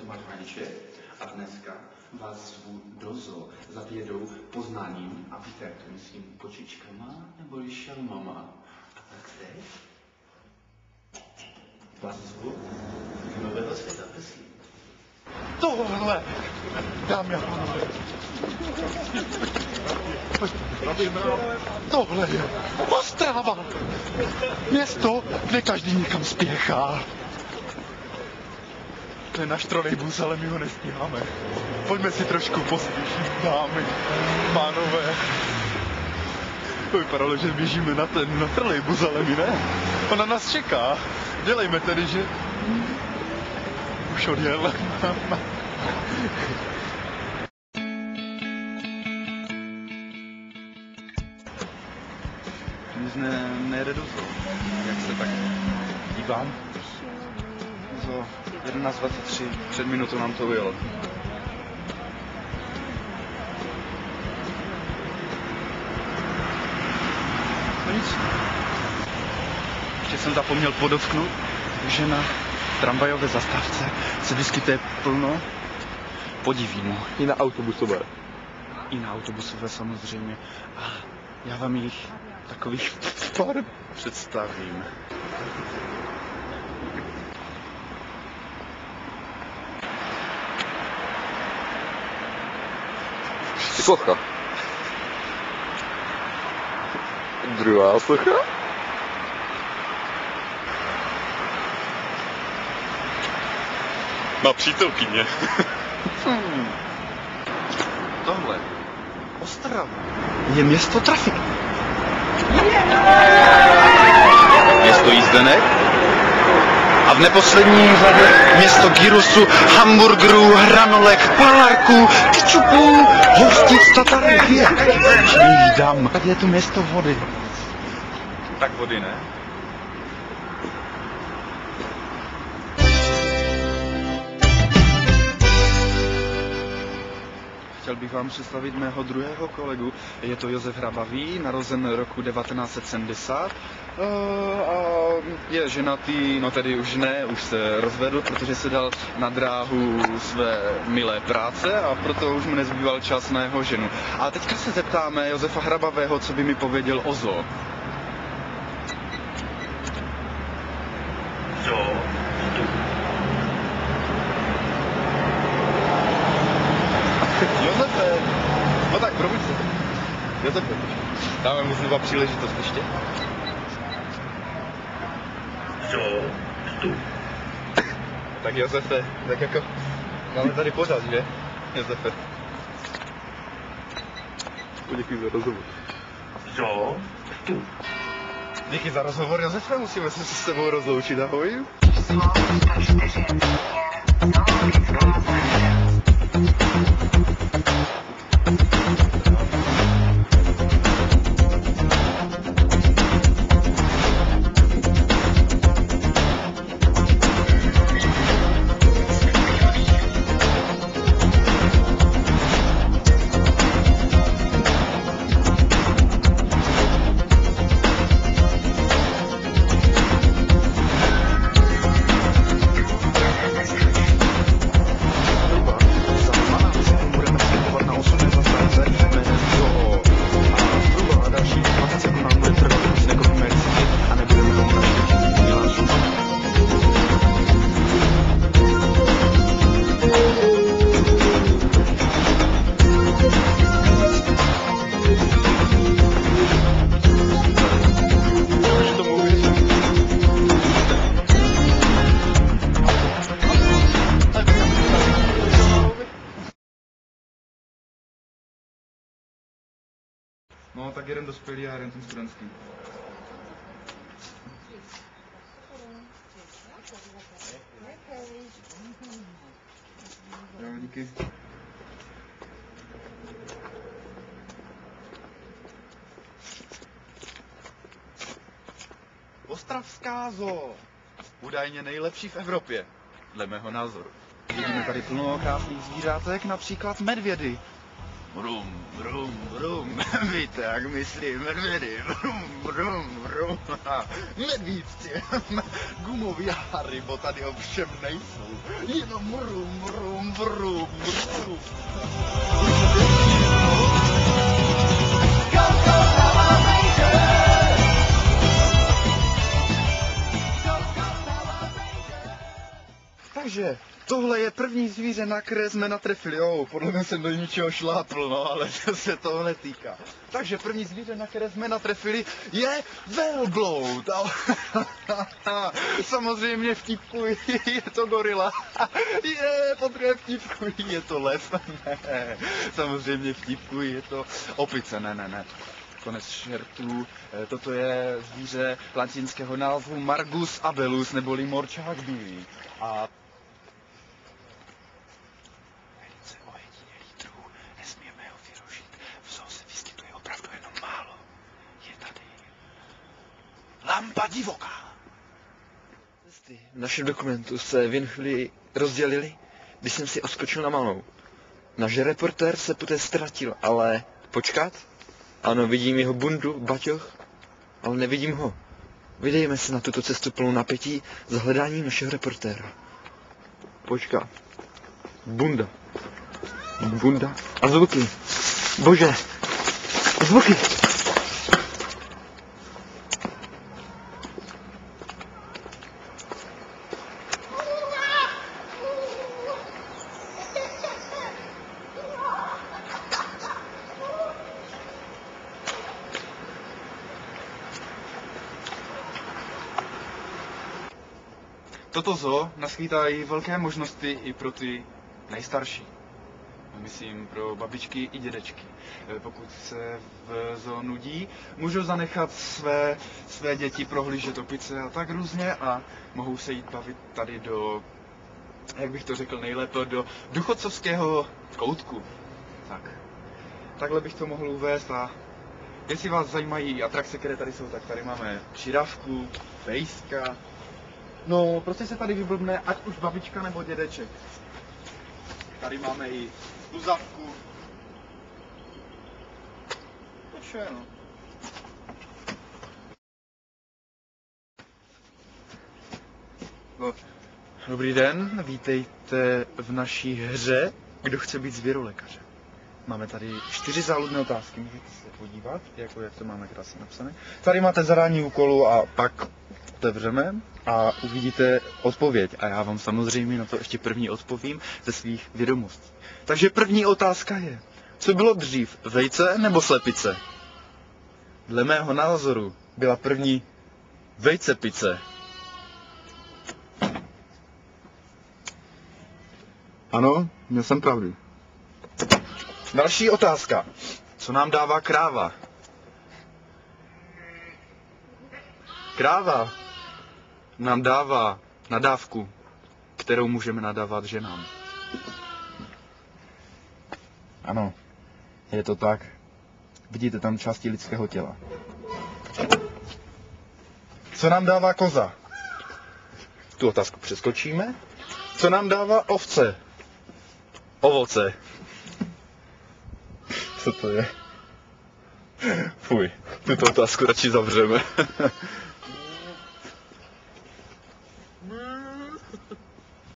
Marhaniče a dneska vás zvu do zoo za vědou, poznáním a víte, jak to myslím, kočičkama nebo i šelmama. A tak teď vás zvu do nového světa, prosím. Tohle, dámy a pánové, tohle je Ostrava, město, kde každý někam spěchá. To je náš trolejbus, ale my ho nestíháme. Pojďme si trošku poslyšet, dámy, pánové. To vypadalo, že běžíme na trolejbus, ale my ne. Ona nás čeká. Dělejme tedy, že už odjel. Nic nejede do zoo. Jak se tak dívám? Zoo 11:23, před minutou nám to ujelo. No nic. Ještě jsem zapomněl podotknout, že na tramvajové zastávce se vyskytuje plno podivínů. I na autobusové. I na autobusové samozřejmě. A já vám jich takových pár představím. Socha. Druhá socha. Má přítelkyně. Tohle, Ostrava, je město trafiky. Město jízdenek. A v neposlední řadě město gyrosu, hamburgerů, hranolek, palarků, kečupů, hostic, tatarek, je. Jídám. Tak je tu město vody. Tak vody ne? Chtěl bych vám představit mého druhého kolegu. Je to Josef Hrabavý, narozen roku 1970. A je ženatý, no tedy už ne, už se rozvedl, protože se dal na dráhu své milé práce a proto už mu nezbýval čas na jeho ženu. A teďka se zeptáme Josefa Hrabavého, co by mi pověděl o zoo. Josefe, no tak probuď se. Josefe, dáme mu znova příležitost ještě. Tak Josefe, tak jako máme tady pořád, že? Josefe. Děkuji za rozhovor. Díky za rozhovor, Josefe, musíme se s sebou rozloučit, ahoj. No, tak jeden dospělý a jeden ten studentský. Jo, díky. Ostravská zoo. Údajně nejlepší v Evropě, dle mého názoru. Vidíme tady plno krásných zvířátek, například medvědy. Rum, rum, rum. Víte, jak myslím, medvědy. Rum, rum, rum. Medvídci, gumový haribo tady ovšem nejsou. Jenom rum, rum, rum, rum. Takže tohle je první zvíře, na které jsme natrefili. Jo, podle mě jsem do ničeho šlápl, no, ale to se toho netýká. Takže první zvíře, na které jsme natrefili, je velbloud. Samozřejmě vtipkuji, je to gorila. Podruhé vtipkuji, je to lev. Ne, samozřejmě vtipkuji, je to opice, ne. Konec šertů. Toto je zvíře latinského názvu Margus abelus, neboli morčák bílý. A velice ojedinělý druh, nesmíme ho vyrušit. V zoo se vyskytuje opravdu jenom málo. Je tady lampa divoká. V našem dokumentu se v jednu chvíli rozdělili, když jsem si odskočil na malou. Náš reportér se poté ztratil, ale počkat? Ano, vidím jeho bundu, baťoch, ale nevidím ho. Vydejme se na tuto cestu plnou napětí s hledáním našeho reportéra. Počkat. Bunda. Bunda. A zvuky. Bože. Zvuky. Toto zoo naskýtají velké možnosti i pro ty nejstarší. Myslím pro babičky i dědečky. Pokud se v zoo nudí, můžou zanechat své děti prohlížet opice a tak různě a mohou se jít bavit tady do, jak bych to řekl nejlépe, do důchodcovského koutku. Takhle bych to mohl uvést a jestli vás zajímají atrakce, které tady jsou, tak tady máme žirafku, pejska. No, prostě se tady vyblbne, ať už babička nebo dědeček. Tady máme i sluzavku. To vše, no. Dobrý den, vítejte v naší hře Kdo chce být zvěrolékařem. Máme tady 4 záludné otázky, můžete se podívat, jak to máme krásně napsané. Tady máte zadání úkolu a pak otevřeme a uvidíte odpověď. A já vám samozřejmě na to ještě první odpovím ze svých vědomostí. Takže první otázka je, co bylo dřív, vejce nebo slepice? Dle mého názoru byla první vejcepice. Ano, měl jsem pravdu. Další otázka. Co nám dává kráva? Kráva nám dává nadávku, kterou můžeme nadávat ženám. Ano, je to tak. Vidíte tam části lidského těla. Co nám dává koza? Tu otázku přeskočíme. Co nám dává ovce? Ovoce. Co to je? Fuj, tuto otázku radši zavřeme.